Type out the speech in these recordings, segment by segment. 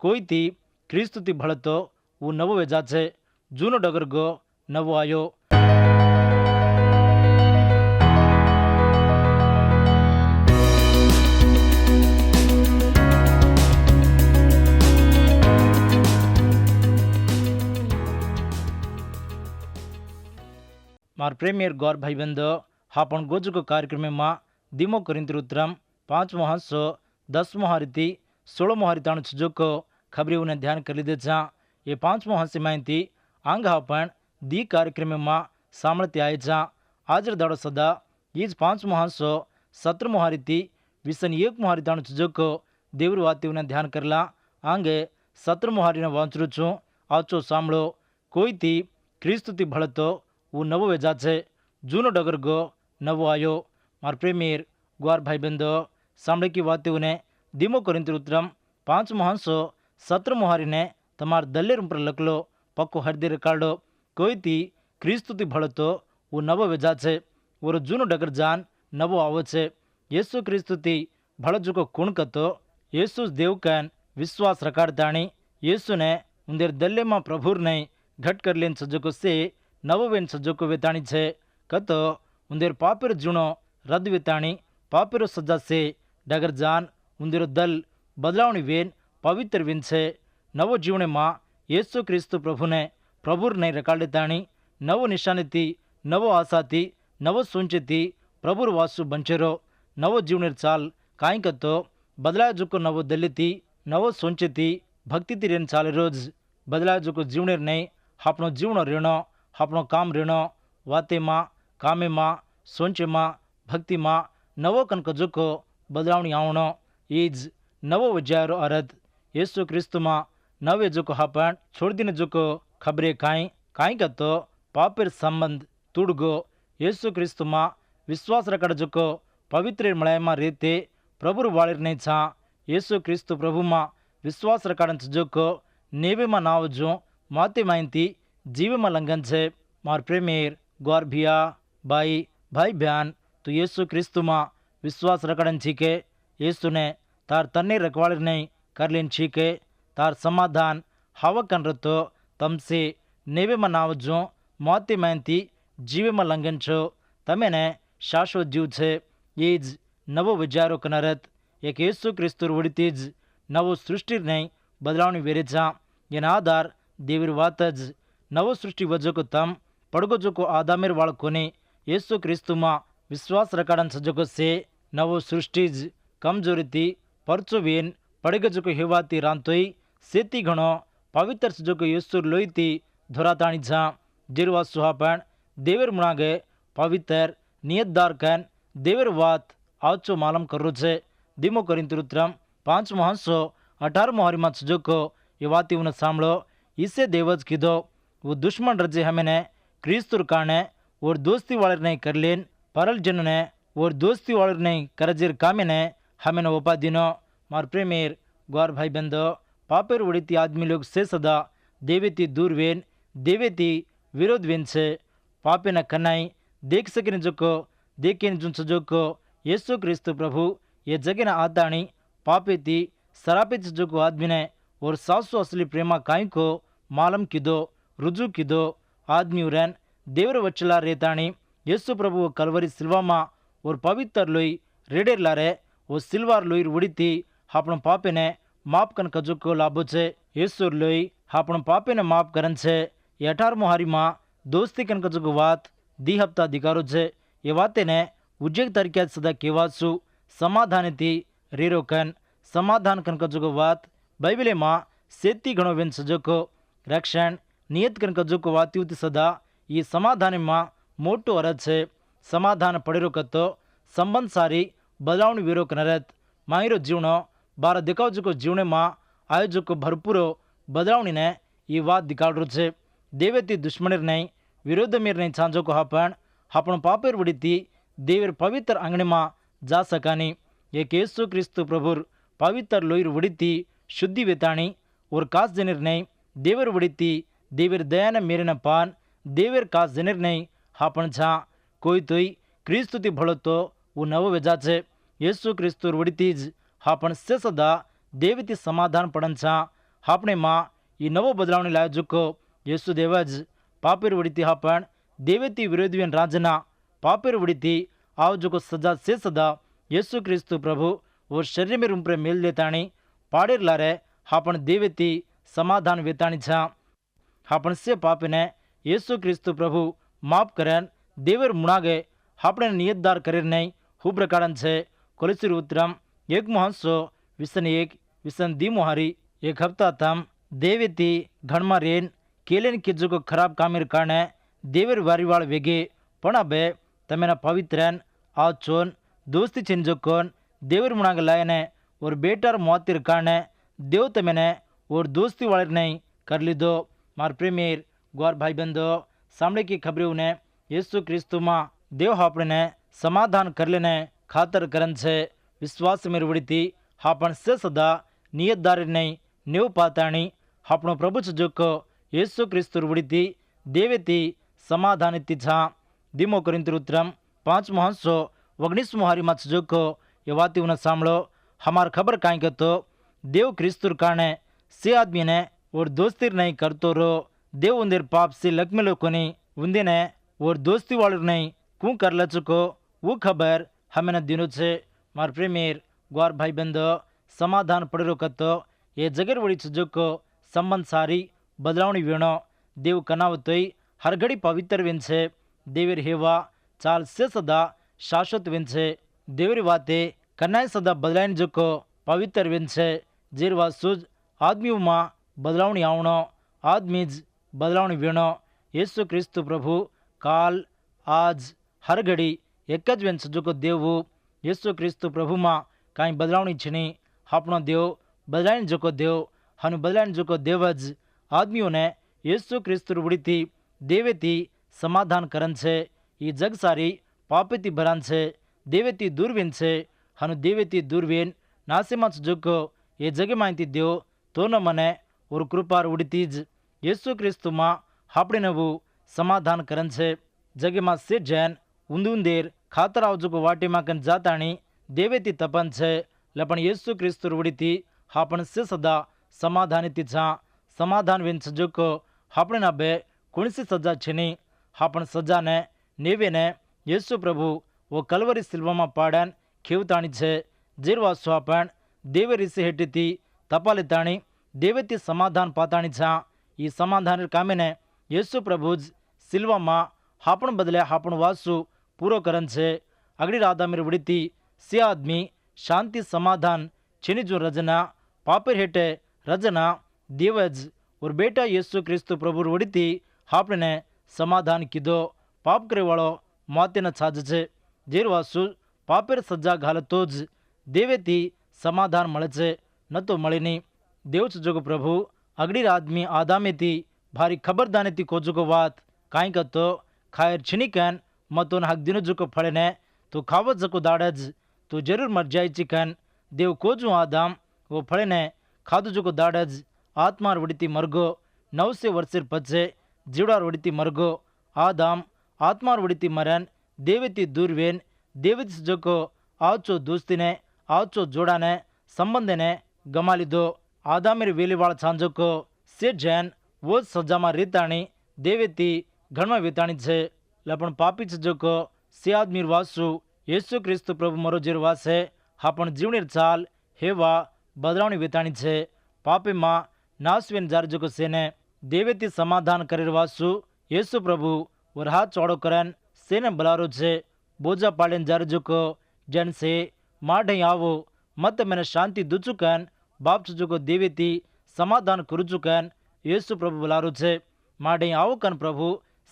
कोईथी क्रिस्तुथी भळतो वो नवो वेजा छे। जूनो डगर गो नवो आयो। मार प्रेमियर गौर भाई बंधो हापण गोजुको कार्यक्रम में दिमो कोरिंथीर उत्तरम 5मो हंसो 10मो हारीती 16मो हारीताणु छुजोको खबरी उन्हें ध्यान कर लीधे छा। ये 5मो हंस माहिती आंग हापण दी कार्यक्रम में सामळती आए छा। हाजर दाड़ो सदा ईज 5मो हंसो 17मो हारीती 21मो हारीताणु छुजोको देवर वाती उन्हें ध्यान करला। आंगे 17मो हारीने वांचरू छू। आचो सामळो। कोईथी क्रिस्तुथी भळतो वो नवो वेजा छे। जूनो डगर गो नवो आयो। मार प्रेमीर ग्वार भाई बंधो सामळे की वाते ने धीमो कोरिंथीर उत्तरम 5मो हंसो 17मो हारीने तमार दल्लेर पर लखलो पक्को हृदय रकाडो। कोईथी क्रिस्तुथी भळतो वो नवो वेजा छे। वो जूनो डगर जान नवो आवो छे। येसु क्रिस्तुथी भळ जुको कुण कतो येसु देव कैन विश्वास रकाडताणी येसु ने उंदेर दल्ले में प्रभुर ने घट कर लेन सजको से नवो वेन सजको वेताणी छे। कतो उंदेर पापेर जुणो रद्द वेताणी पापेरो सजा से डगर जान उंदेरो दल बदलावणी वेन पवित्र वेन छे। नवो जीवने मां येसु क्रिस्तु प्रभु ने प्रभुर ने रकाडेताणी नवो निशानी थी नवो आशा थी नवो सोंचे थी प्रभुर वासु बंचेरो नवो जीवनेर चाल काई कतो बदलाय जुको नवो दल्ले थी नवो सोंचे थी भक्ति थी रेन चाले रोज बदलाय जुको जीवनेर नहीं आपनो जीवनो रेणो आपनो काम रेणो वाते मां कामे मां सोंचे मां भक्ति मां नवो कनक जुको बदलावणी आवणो ईज नवो विचारो अर्थ येसु क्रिस्तु मां नवे जुको हापण छोड़ दीने जुको खबरे काई कतो पापेर संबंध तुड़गो येसु क्रिस्तु मां विश्वास रकड़ जुको पवित्र मलय मां रेते प्रभुर वाळिर नहीं छा। येसु क्रिस्तु प्रभु मां विश्वास रकाडन जुको नेवे मां नाव जो माते माइंती जीवे में लंघन छे। मार प्रेमीर ग्वार भिया बाई भाई बहन तो येसु क्रिस्तु मां विश्वास रकड़न छीके येसु ने तार तन्ने रखवाड़ नहीं कर लेन छीके तार समाधान हावकन रतो तमसे नेवे में नाव जो माते माइंती जीवे में लंघन छो तमे ने शाश्वत जीव छे। ईज नवो विचारो कनरत एक येसु क्रिस्तुर वड़ीतीज नवो सृष्टि नहीं बदलावनी वेरे छा। एना आधार देवीर वातज नवो सृष्टि वजो को तम पड़गो जो को आदामेर वाळकोने येसु क्रिस्तु मां विश्वास रकाडन सजको से नवो सृष्टिज कमजोरी थी परचो वेन पड़गे जो को हेवाती रांतोई सेती घणो पवित्र सजको येसु लोई थी धोराताणी छा। जिरवा सुहापण देवर मुणागे पवित्र नियतदार कैन देवर वात आचो मालम करो छे। धीमो कोरिंथीर उत्तरम 5मो हंसो 18मो हारीमां सजको ये वाती उन सांभळो इसे देवज कीधो वो दुश्मन रजे हमें क्रिस्तुर काने और दोस्ती वाले नहीं कर लेन परल जन ने और दोस्ती वाले नहीं करजेर कामे ने हमें वपा दिनो। मार प्रेमीर ग्वार भाई बंधो पापेर उड़ीती आदमी लोग से सदा देवेती दूर वेन देवेती विरोध वेन छे। पापे न कनाई देख सके जोको देखे जुन सजोको येसु क्रिस्तु प्रभु ये जगह न आताणी पापे थी सरापित सजोको आदमी ने और सासु असली प्रेमा काई को मालम कीधो रुजू कीधो आदमी उरन देवर वचला रेताणी येसु प्रभु कलवरी सिल्वा और पवित्र लोई रेडेर लारे वो सिल्वार लोई उड़ी थी आपण पापे ने माप कन कजुको लाभो छे। येसु लोई आपण पापे ने माप करन छे। 18मो हारी मां दोस्ती कन कजुको वात दी हप्ता दिकारो छे। ये वाते ने उज्जैक तरीके सदा केवासु समाधान थी रेरो कन समाधान कन कजुको वात बाइबले मां सेती घणो वेन सजको रक्षण नियत कन कजुको वाती सदा ये समाधान मां मोटो अर्थ छे। समाधान पड़ेरो कतो संबंध सारी बदलावणी वीरो कनरत माहिरो जीवनो बार दिखाव जो जीवने मां आयो जो भरपूरो बदलावणी ने ये बात दिखाड़ो छे। देवेती दुश्मनेर नहीं विरोध मेर नहीं छांजो को हापण पापेर वड़ीती देवेर पवित्र आंगणे मां जा सकानी। एक येसु क्रिस्तु प्रभुर पवित्र लोईर वड़ीती शुद्धि वेताणी और कास जनेर नहीं देवर वड़ीती देवेर दयान मेरे न पान देवेर कास जनेर नहीं हापण छा। कोई तोई क्रिस्तुती भळो तो वो नवो वेजा छे। येसु क्रिस्तुर वड़ीतीज हापण से सदा देवीती समाधान पड़न छा। આપણે માં એ નવો બદલાવને લાવી ચૂકો యేసుదేవ પાપેર વડીથી પણ દેવેથી વિરોધીન રાજના પાપેર વડીથી આવજુકો સજા से सदा यीशु क्रिस्तु प्रभु वो शरीर में रूम मेल देताणी पाड़ेर लारे हापण देवेती समाधान वेताणी छा हापण से पापने यीशु क्रिस्तु प्रभु माफ करें देवर मुणागे हापणे नियतदार करे नहीं हु प्रकार छे कोलिसिर उत्तरम 1:21 दीमोहारी एक हफ्ता तम देवेती घणमा रेन केलेन किजु को खराब कामेर कारणे देवर वारीवाळ वेगे पण अबे तमेना पवित्रन आ चोन दोस्ती चिंजोकोन देवर मुणाग लायने और बेटार मोतिर कारणे देव तमेने और दोस्ती वाले नहीं कर लीधो मार प्रेमीर ग्वार भाई बंधो सामने की खबरों ने यीशु क्रिस्तु में देव आपने समाधान कर लेने खातर करन छे विश्वास में रुड़ी हापण से सदा नियतदार नहीं नेव पाताणी हापणो प्रभु जोको यीशु क्रिस्तु रुड़ी देवेती समाधान छा धीमो कोरिन्थर उत्तरम 5:19 मत जोको ये वाती उन्हें सांभळो हमार खबर काई के तो देव क्रिस्तुर कारणे से आदमी ने और दोस्ती नहीं करतो रो देव उंदेर पाप से लकमेलो कोनी उंदे ने और दोस्ती वालू नहीं कू कर ल चुको वो खबर हमें दिनो छे मार प्रेमीर ग्वार भाई बंधो समाधान पड़ेरो कतो ये जगर वड़ी चुजोको संबंध सारी बदलावणी वीणो देव कनावतोई हर घड़ी पवित्र विन छे देवेर हेवा चाल से सदा शाश्वत विन छे देवरी वाते कन्नाय सदा बदलाइन जोको पवित्र विन छे जेरवा सुज आदमियों में बदलावणी आवणो आदमी ज बदलावणी वीणो यीशु क्रिस्तु प्रभु काल आज हर घड़ी एक ज विन जोको देव यीशु क्रिस्तु प्रभु में काई बदलावणी छीनी आपणो देव बदलाइन जोको देव हनु बदलाइन जोको देवज आदमियों ने यीशु क्रिस्तु रुड़ी देवेती समाधान करन छे ये जग सारी पापेती भरान छे देवेती दूरवीन छे हनु देवेती दूरवीन नासेमा जोको ये जगे माहिती देव तो न मने और कृपार उड़ती ज यीशु क्रिस्तु में हापड़े नवु समाधान करन छे जगे में से जैन उंदेर खातर आवजुको वाटे में कन जाताणी देवेती तपन छे लपन यीशु क्रिस्तु उड़ती हापण से सदा समाधानिती छा समाधान विन जोको हापणे ना बे कुणसी सजा छीनी हापण सजा ने नेवे ने यीशु प्रभु वो कलवरी सिल्वा में पाड़न खेवताणी छे जेरवा स्वापण देवे ऋषि हेठी तपाले ताणी देवेती समाधान पाताणी छा ये समाधान कामे ने यीशु प्रभु सिल्वा में हापण बदले हापण वासु पूरो करन छे अगड़ी राधा मेरे उड़ती से आदमी शांति समाधान छीनी जो रजना पापेर हेठे रजना देवज और बेटा यीशु क्रिस्तु प्रभु उड़ती हापने समाधान कीधो पाप करे वालों माते न छाज छे जेरवासु पापेर सजा घालतो ज देवेती समाधान मळे छे न तो मळे नहीं देव जोगो प्रभु अगड़ी आदमी आदामेती भारी खबरदानेती कोजुको वात काई कतो खायर छिनी कैन मतोन हक दिनो जुको फळे ने तो खावत जको दाड़ज तो जरूर मर जाय चिकन देव कोजु आदाम वो फळे ने खादु जुको दाड़ज आत्मार वड़ती मरगो 900 वर्षेर पछे जीवडार वड़ती मरगो आदाम आत्मार वड़ती मरन देवेती दूरवेन देवेती जोको आवचो दोस्ती ने आवचो जोड़ा ने संबंध ने गमा लीधो आदामेर वेलीवाळ छांजोको से जैन वो सजा में रीताणी देवेती घणमा वेताणी छे लपण पापी जोको से आदमीर वासु यीशु क्रिस्तु प्रभु मरो जेर वासे हापण जीवनेर चाल हेवा बदलावणी वेताणी छे पापे मां नासवेन जार जोको सेने देवेती समाधान करेर वासु यीशु प्रभु और हाथ चौड़ो करन सेने बलारो छे बोझा पाड़ेन जार जोको जन से माढ़े आवो मत मैंने शांति दुचुकन बाप जोको देवेती समाधान करुचुकन यीशु प्रभु बुलारो छे माढ़े आवो कन प्रभु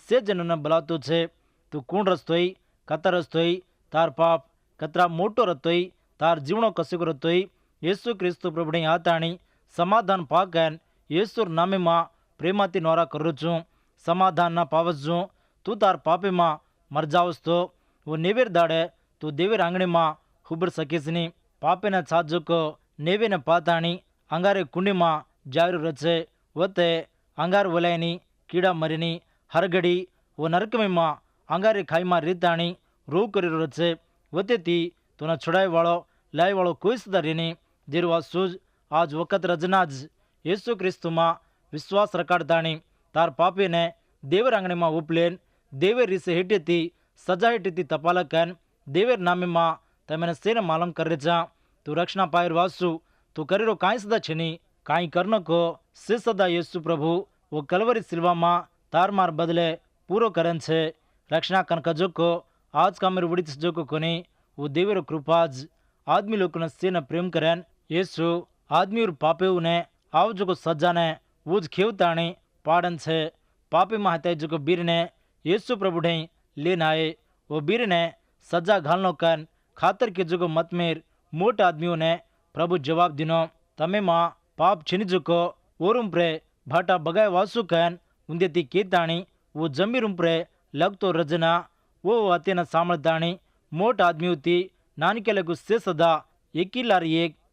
से जनन बुलातो छे तू कूण रस्तोई कता रस्तोई तार पाप कतरा मोटो रतोई तार जीवनो कसिको रतोई यीशु क्रिस्तु प्रभुने आताणी समाधान पाकन यीशु नामे मां प्रेमाती नोरा करू छूं समाधान ना पावस छूं तू तार पापे मां मर जावस तो वो नेवेर दाड़े तू देवेर आंगणे मां हुबर सकीस नहीं पापे ना छाजो को नेवे ने पाताणी अंगारे कुंडी मां जायरू रचे वते अंगार वलायनी कीड़ा मरीनी हर घड़ी वो नरक में मां अंगारे खाई मां रीताणी रू करी रचे वते ती तूने छुड़ाई वालो लाई वालो कोई सदा रेनी जेरवा सूज आज वक़्त रजनाज ಯೇಸು ಕ್ರಿಸ್ತುಮ ವಿಶ್ವಾಸ ರಕಾಡ್ತಾಣಿ ತಾರ್ ಪಾಪಿನೆ ದೇವರ ಅಂಗಣಿಮ ઉપલેન દેવેર રીસે હેઠેથી સજા હેઠેથી તપાલકન દેવેર નામેમાં તમે સેને માલમ કરે જા તું રક્ષણા પાયર વાસુ તું કરેરો કાંઈ સદા છે ની કાંઈ કરનકો સે સદા યેસુ પ્રભુ ઓ કલવરી સિલવામાં તાર માર બદલે પૂરો કરન છે રક્ષણા કન કજોકો આજ કામેર વડી સજોકો કોની ઓ દેવેરો કૃપા જ આદમી લોકોને સેને પ્રેમ કરન યેસુ આદમી પાપેઓને આવજોકો સજાને वो જ ખેવતાણી પાડન છે પાપીમાં હતા જો બીરને યેસુ પ્રભુ ઢઈ લેન આए वो बीर ने सजा घालनो कन खातर के जो मतमेर मोट आदमियों ने प्रभु जवाब दिनो तमे मां पाप छिनी जुको ओरुम प्रे भाटा बगाय वासु कन उंदेती केताणी वो जमीरुम प्रे लगतो रजना वो अत्यन सामर्थाणी मोट आदमियों थी नानकेले गुस्से सदा एक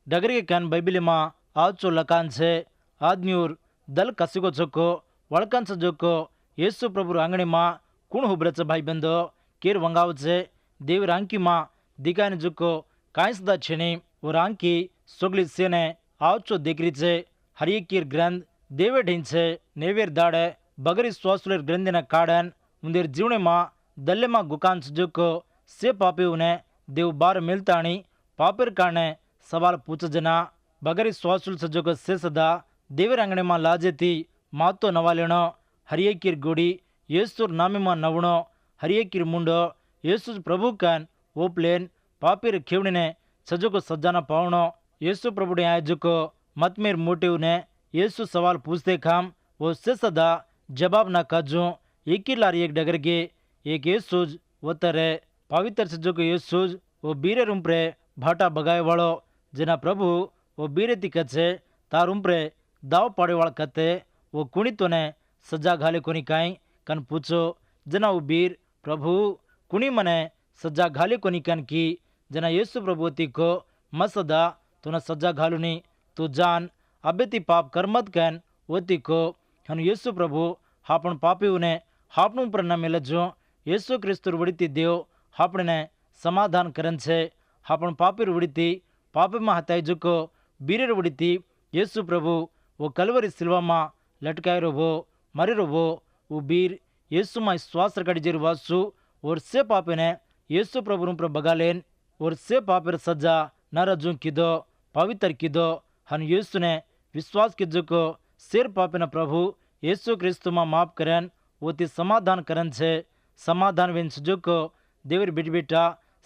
डगर के कन बाइबिल मां आचो लकान छे आदमियों दल कसिको चोको वळकन से जोको येसु प्रभु आंगणी मां कुण हुब्रच भाई बंदो केर वंगाव छे देव रांकी मां दिगाने जुको कांई सदा छेनी वो रांकी सोगली सेने आवचो देकरी छे हरिये कीर ग्रंथ देवे ढीन छे नेवेर दाड़े बगरी स्वासुलेर ग्रंथिना काड़न उंदेर जीवने मां दल्ले मां गुकान जुको से पापीओने देव बार मिलताणी पापेर कारणे सवाल पूछ जना बगरी स्वासुल सजोको से सदा देवर अंगणे मां लाजे थी मातो नवा लेणो हरिये कीर गोड़ी येसुर नामे मां नवणो हरिये कीर मुंडो येसु प्रभु कन ओपलेन पापीर खेवणे सजोको सज्जाना पावणो येसु प्रभुडे आए जुको मतमेर मोटिव ने येसु सवाल पूछते खाम वो से सदा जवाब ना काजो एक ही लारी एक डगर के एक येसुज वतरे पवित्र सजोको येसुज वो बीरे रुम्प्रे भाटा बगाए वालो जना प्रभु वो बीरे ती कचे तार उम्प्रे दाव पाड़े वाला कते वो कुणी तो ने सजा घाले कोनी काई कन पूछो जना वो बीर प्रभु कुणी मने सजा घाले कोनी कन की जना येसु प्रभुती को मसदा तुना सजा घालुनी तू जान अबेती पाप कर्मत कन ओती को हन येसु प्रभु हापण पापीओने हापणु पर न मिलजो येसु क्रिस्तु वड़ीती देव हापणे समाधान करन छे हापण पापीर वड़ीती पापी में हताई जुको बीरेर वड़ीती येसु प्रभु वो कलवरी सिल्वा मां लटकाय रोबो मरी रोबो वो बीर येसु मां श्वास रकड़ी जेर वासु और से पापे ने येसु प्रभु पर बगालेन और से पापेर सजा न रजू कीधो पवित्र कीधो हन येसु ने विश्वास कीजो को शेर पापे न प्रभु येसु क्रिस्तु मां माफ करन वो समाधान करन छे समाधान वेन सजो को देवर बेट बेटा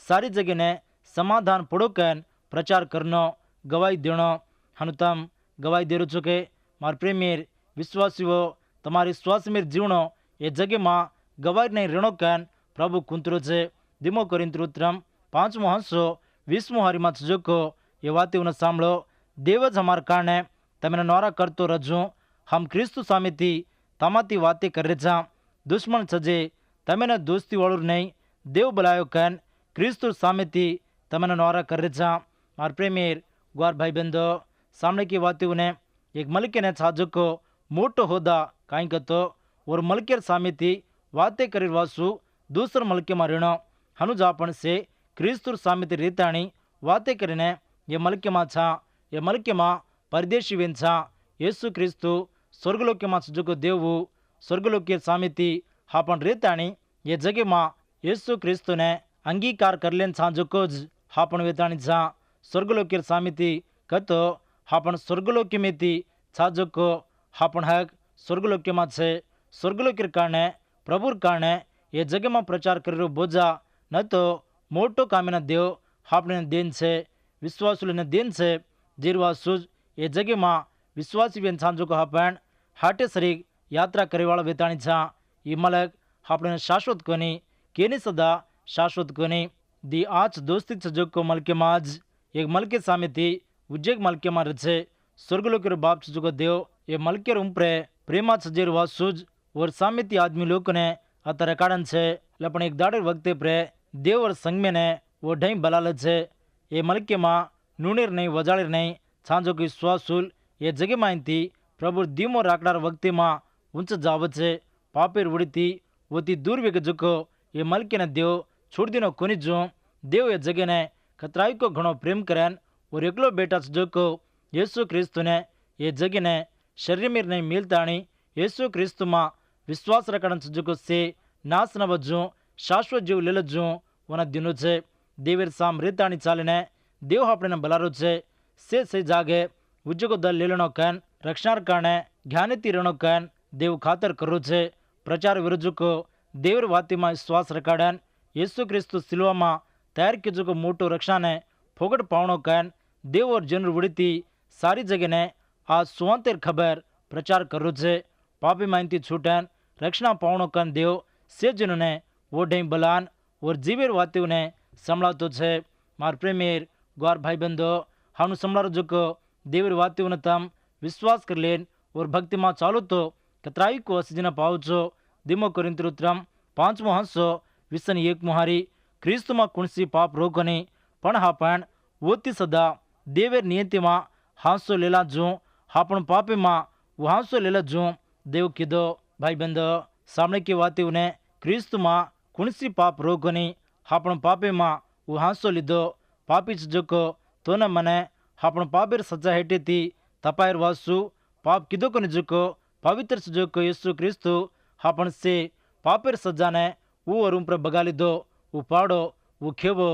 सारी जगह ने समाधान पड़ो कन प्रचार करनो गवाही देनो हनु तम गवाही दे छो के मार प्रेमीर विश्वासीओ तमारी श्वास में जीवनो ये जगह मां गवाही नहीं रेणो कन प्रभु कुंतरो छे दिमो कोरिंथुत्रम 5मो हंसो 20मो हरिमा सजोको ये वाते उन सांभळो देव ज हमार कारणे तमने नोरा करतो रजू हम क्रिस्तु सामेती तमाती वाते करे छा दुश्मन सजे तमने दोस्ती वाळुर नहीं देव बुलायो कन क्रिस्तु सामेती तमने नोरा करे छा मार प्रेमीर ग्वार भाई बंदो सामने की वाते उन्हें एक मलके ने छाजो को मोटो होदा काई कतो और मलकेर सामेती वाते करी वासु दूसर मलके में ऋणो हनुजापण से क्रिस्तुर सामेती रीताणी वाते करीने ये मलके में छा ये मलके में परदेशी वेन छा येसु क्रिस्तु स्वर्गलोके में सजोको देवु स्वर्गलोके सामेती हापण रीताणी ये जगह में येसु क्रिस्तु ने अंगीकार कर लेन छाजोको ज हापण वेताणी छा स्वर्गलोके सामेती कतो हापण स्वर्गलोके में थी छाजोको हापण हक स्वर्गलोके में छे स्वर्गलोके कारणे प्रभुर कारणे ये जगह में प्रचार करेलो बोझा न तो मोटो कामेना देव हापणे देन छे विश्वासुले देन छे जीरवासुज ये जगह में विश्वासी बेन छाजोको हापण हाटे शरीर यात्रा करेवाळा वेताणी छा ये मलक हापणे शाश्वत कोनी केनी सदा शाश्वत कोनी दी आज दोस्ती छजोको मलके माज एक मलके सामेती उज्जेक मलके मार छे स्वर्गलोकेर बाप छजोको देव ये मलकेर उम्प्रे प्रेमा छजेर वासुज और सामेती आदमी लोग ने अतर कारण छे लपण एक दाड़े वक्ते प्रे देव और संग में ने वो ढई बलाल छे ये मलके मां नूनेर नहीं वजाड़ेर नहीं छांजो की स्वासुल ये जगह मां थी प्रभु दीमो राकडार वक्ते मां ऊंच जाव छे पापेर उड़ीती वोती दूर वेग जुको ये मलके ने देव छोड़ दिनो कोनी जो देव ये जगह ने खतराई को घणो प्रेम करन और एकलो बेटा जुको येसु क्रिस्तु ने ये जगह ने शरीर नहीं मिलतानी येसु क्रीस्तु में विश्वास रखण जुको से नाश न वजू शाश्वत जीव लेलजू वना दिनो छे देवर साम रेतानी चालीने देव आपने बलारो छे से जागे उज्जको दल लेलनो कन रक्षार कारणे ज्ञानी तीरणो कन देव खातर करो छे प्रचार विरुद्ध को देवर वाती में विश्वास रखाड़न येसु क्रीस्तु सिल्वा में तैयार की जो मोटो रक्षा ने फोगट पावणो कन देव और जनर उड़ती सारी जगह ने आज सुवांतेर खबर प्रचार करो छे पापी माइनती छूटन रक्षणा पावणो कन देव से जनों ने वो ढई बलान और जीवेर वातीओ ने संभळातो छे मार प्रेमेर ग्वार भाई बंधो हानु संभळारो जो देवर वातीओ ने तम विश्वास कर लेन और भक्ति में चालो तो कतराई को असजना पाओ छो दिमो कोरिंथरुत्रम 5 हंसो विसन 1 मुहारी क्रीस्तु में कुणसी पाप रोकनी पण हापण वोती सदा देवेर नियति में हांसो लेला जू हापण पापी में वो हांसो लेला जू देव कीधो भाई बंधो सामने की वाती ने क्रीस्तु में कुणसी पाप रोकनी हापण पापी में वो हांसो लीधो पापी जोको तो न मने हापण पापेर सजा हेठी थी तपायर वासु पाप कीधो को जुको पवित्र सुजोको येसु क्रीस्तु हापण से पापेर सजा ने वो और पर बगा लीधो वो पाड़ो वो खेवो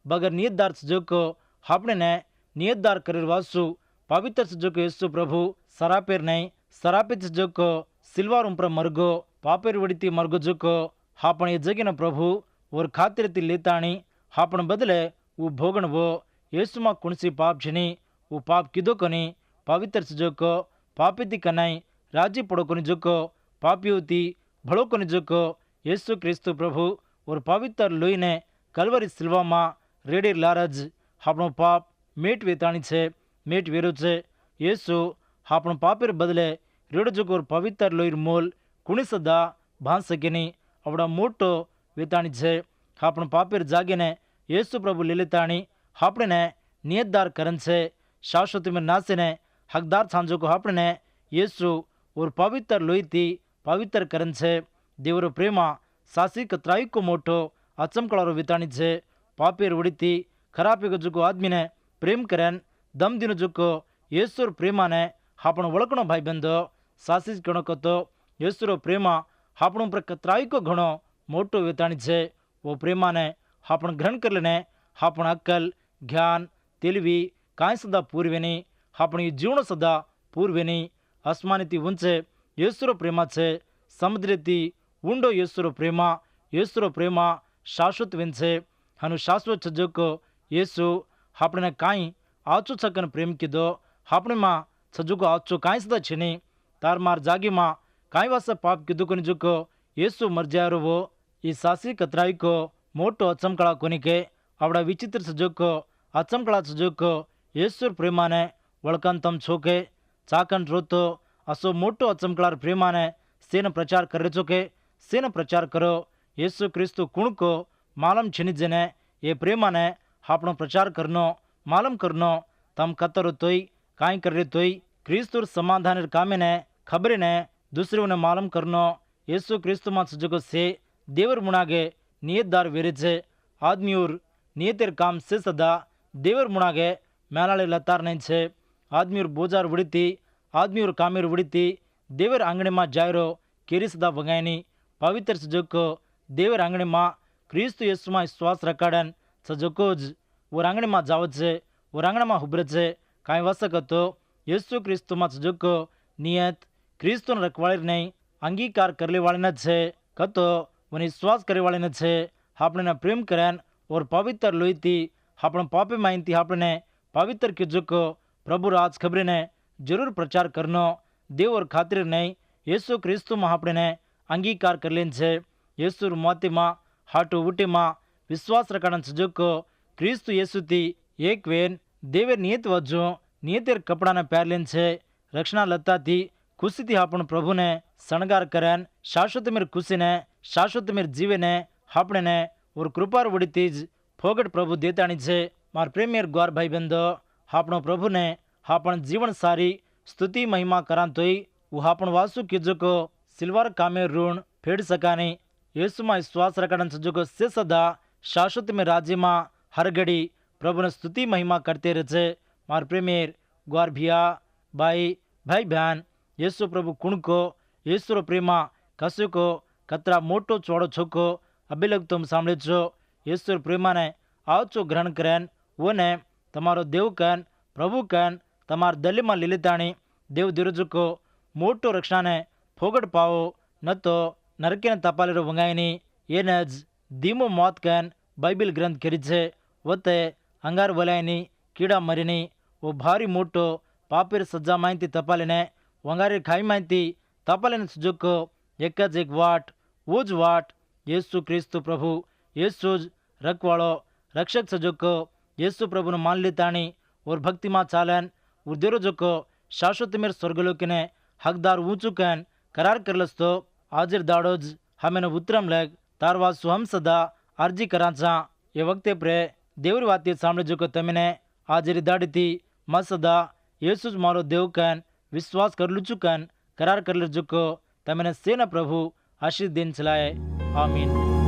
बगर नियतदार सुजोको हापणे ने नियतदार करेर वासु पवित्र सुजोको येसु प्रभु सरापेर नहीं सरापित सुजोको सिल्वार पर मरगो पापेर वड़ीती मरगो जुको हापण ये जगिन प्रभु और खातिर ती लेताणी हापण बदले वो भोगण वो येसु में कुणसी पाप छनी वो पाप किदो कोनी पवित्र सुजोको पापीती कनाई राजी पड़ो कोनी जुको पापीओती भड़ो कोनी जुको येसु क्रीस्तु प्रभु और पवित्र लोई ने कलवरी सिल्वा में रेडी लारज हापणो पाप मेट वेताणी छे मेट वेरो छे येसु हापणो पापेर बदले रेडो जुको और पवित्र लोईर मोल कुणी सदा बांध सकेनी आवड़ा मोटो वेताणी छे हापण पापेर जागीने येसु प्रभु ले लेताणी हापणे ने नियतदार करन छे शाश्वत में नासे ने हकदार छांजो को हापणे येसु और पवित्र लोईती पवित्र करन छे देवरो प्रेमा सासी कतराई को मोटो अचमकड़ारो वेताणी छे पापेर उड़ीती खराब जुको आदमी ने प्रेम करन दम दिन जुको येसुर प्रेमा ने हापण वळकणो भाई बंधो सासी गणो कतो येसुरो प्रेमा हापणो पर कतराई को घणो मोटो वेताणी छे वो प्रेमा ने हापण ग्रहण कर लेने हापण अक्कल ज्ञान तेलवी काय सदा पूर्वेनी हापणी जीवन सदा पूर्वेनी आसमानीती उंचे येसुरो प्रेमा छे समुद्रेती उंडो येसुरो प्रेमा शाश्वत विंचे हनु शाश्वत छजोको येसु हापणे काई आचो छकन प्रेम कीधो हापणे मा छजुको आचो काई सदा छेनी तार मार जागी मा काई वास पाप कीधो कोनी जुको येसु मर जारो वो ई सासी कतराई को मोटो अचमकड़ा कोनी के आवड़ा विचित्र सजोको अचमकड़ा सजोको येसुर प्रेमाने वळकन तम छोके चाकन रोतो असो मोटो अचमकड़ार प्रेमाने सेन प्रचार करे छोके सेन प्रचार करो येसु क्रीस्तु कुण को मालम छिनिजने ये प्रेमाने हापणो प्रचार करनो मालम करनो तम कतरो तोय काई करे तोय क्रीस्तुर समाधानेर कामे ने खबरे ने दूसरे ने मालम करनो येसु क्रीस्तु मा सजोको से देवर मुनागे नियतदार वेरे छे आदमी और नियतेर काम से सदा देवर मुनागे मेलाळे लतार नहीं छे आदमी और बोजार उड़ीती आदमी और कामेर उड़ीती देवर आंगणे में जायरो केरी सदा वगायनी पवित्र सजोको देवर आंगणे में क्रीस्तु येसु में विश्वास रखाड़न सजोकोज और आंगणे में जाव छे और आंगणे में उभरे छे काई वसक तो येसु क्रीस्तु में सजोको नियत क्रीस्तु रखवाड़ी नहीं अंगीकार करले वाले न छे कतो उन्हें विश्वास करे वाले न छे आपने प्रेम करन और पवित्र लोईती आपण पापे माइनती आपने पवित्र की जुको प्रभु राज खबरे ने जरूर प्रचार करनो देव और खातिर नहीं येसु क्रीस्तु में आपने अंगीकार कर लेन छे येसु मोती माँ हाटू उटी माँ विश्वास रखण जुको क्रीस्तु येसु थी एक वेन देवे नियत वजू नियतेर कपड़ा ने पहर लेन छे रक्षणा लता थी खुशी थी आपण प्रभु ने शणगार करन शाश्वत मेर खुशी ने शाश्वत मेर जीवे ने आपने ने और कृपार वड़ी तीज फोगट प्रभु देताणी छे मार प्रेमियर ग्वार भाई बंधो आपणो प्रभु ने आपन जीवन सारी स्तुति महिमा करा तोय वो आपन वासु कीजो को सिल्वर कामे ऋण फेड़ सकानी येसु में विश्वास रखण सजोको से सदा शाश्वत में राज्य में हर घड़ी प्रभु ने स्तुति महिमा करते रहे मार प्रेमियर ग्वार भिया भाई भाई बहन ಯೇಸು ಪ್ರಭು ಕುಣುಕೋ యేసుర ప్రేమ కసుకో కత్రా મોટો ચોડો છોકો અભિલગ તુમ સાંભળે છો యేసుર પ્રેમાને આવચો ગ્રહણ કરેન ઓને તમારો દેવ કન પ્રભુ કન તમાર દલીમાં લીલીતાણી દેવ દિરોજકો મોટો રક્ષાને ફોગડ પાવો ન તો નરકેને તપાલેરો વંગાયની એને જ ધીમો મોત કન બૈબિલ ગ્રંથ કરી છે વતે અંગાર વલાયની કીડા મરીની ઓ ભારી મોટો પાપીર સજા માહિતી તપાલીને વંગારી ખાઈ માહિતી તપાલીને સુજોકો એક જ એક વાટ वो જ વાટ యేసు ક્રિસ્તુ પ્રભુ యేసు જ રખવાળો રક્ષક સજોકો యేసు પ્રભુનું માન લીતાણી और ભક્તિમાં ચાલન ઉર્દેરો જોકો શાશ્વત મેર સ્વર્ગલોકને હકદાર ઊંચું કન કરાર કરલસ તો હાજર દાડો જ હમેનો ઉત્તરમ લેગ તારવાસુ હમ સદા અરજી કરાંચા એ વખતે પ્રે દેવરી વાતી સાંભળે જોકો તમને હાજરી દાડીથી મ સદા యేసు જ મારો દેવ કન વિશ્વાસ કરલું ચુકન કરાર કરલ જોકો તમને સેના પ્રભુ આશીષ દિન ચલાય આમીન।